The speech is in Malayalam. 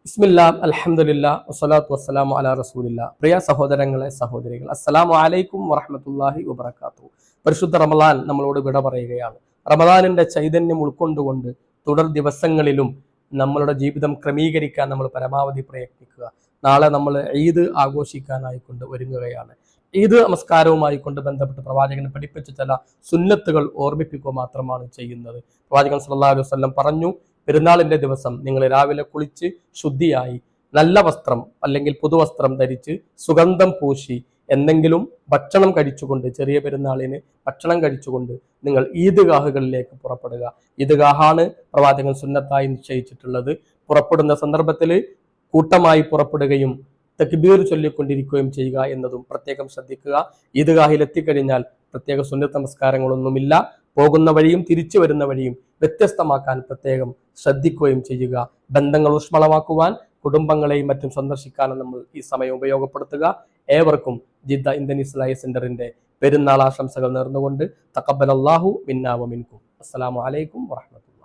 ബിസ്മില്ലാ അൽഹംദുലില്ലാ വസ്സലാത്തു വസ്സലാമു അലാ റസൂലില്ലാ. പ്രിയ സഹോദരങ്ങളെ സഹോദരികൾ, അസ്സലാമു അലൈക്കും വറഹ്മത്തുള്ളാഹി വബറകാതുഹു. പരിശുദ്ധ റമദാൻ നമ്മളോട് വിട പറയുകയാണ്. റമദാനിന്റെ ചൈതന്യം ഉൾക്കൊണ്ടുകൊണ്ട് തുടർ ദിവസങ്ങളിലും നമ്മളുടെ ജീവിതം ക്രമീകരിക്കാൻ നമ്മൾ പരമാവധി പ്രയത്നിക്കുക. നാളെ നമ്മൾ ഈദ് ആഘോഷിക്കാനായിക്കൊണ്ട് ഒരുങ്ങുകയാണ്. ഈദ് നമസ്കാരവുമായി കൊണ്ട് ബന്ധപ്പെട്ട് പ്രവാചകൻ പഠിപ്പിച്ച ചില സുന്നത്തുകൾ ഓർമ്മിപ്പിക്കുക മാത്രമാണ് ചെയ്യുന്നത്. പ്രവാചകൻ സല്ലല്ലാഹു അലൈഹി വസല്ലം പറഞ്ഞു, പെരുന്നാളിന്റെ ദിവസം നിങ്ങൾ രാവിലെ കുളിച്ച് ശുദ്ധിയായി നല്ല വസ്ത്രം അല്ലെങ്കിൽ പുതുവസ്ത്രം ധരിച്ച് സുഗന്ധം പൂശി എന്തെങ്കിലും ഭക്ഷണം കഴിച്ചുകൊണ്ട്, ചെറിയ പെരുന്നാളിന് ഭക്ഷണം കഴിച്ചുകൊണ്ട് നിങ്ങൾ ഈദ്ഗാഹുകളിലേക്ക് പുറപ്പെടുക. ഈദ്ഗാഹാണ് പ്രവാചകൻ സുന്നത്തായി നിശ്ചയിച്ചിട്ടുള്ളത്. പുറപ്പെടുന്ന സന്ദർഭത്തിൽ കൂട്ടമായി പുറപ്പെടുകയും തക്ബീർ ചൊല്ലിക്കൊണ്ടിരിക്കുകയും ചെയ്യുക എന്നതും പ്രത്യേകം ശ്രദ്ധിക്കുക. ഈദ്ഗാഹിൽ എത്തിക്കഴിഞ്ഞാൽ പ്രത്യേക സുന്നത്ത് നമസ്കാരങ്ങളൊന്നുമില്ല. പോകുന്ന വഴിയും തിരിച്ചു വരുന്ന വഴിയും വ്യത്യസ്തമാക്കാൻ പ്രത്യേകം ശ്രദ്ധിക്കുകയും ചെയ്യുക. ബന്ധങ്ങൾ ഊഷ്മളമാക്കുവാൻ കുടുംബങ്ങളെയും മറ്റും സന്ദർശിക്കാനും നമ്മൾ ഈ സമയം ഉപയോഗപ്പെടുത്തുക. ഏവർക്കും ജിദ്ദ ഇന്ത്യൻ ഇസ്ലാഹി സെന്ററിന്റെ പെരുന്നാൾ ആശംസകൾ നേർന്നുകൊണ്ട് തഖബ്ബലല്ലാഹു മിന്നാ വ മിൻകും. അസ്സലാമു അലൈക്കും വറഹ്മത്തുള്ളാഹി.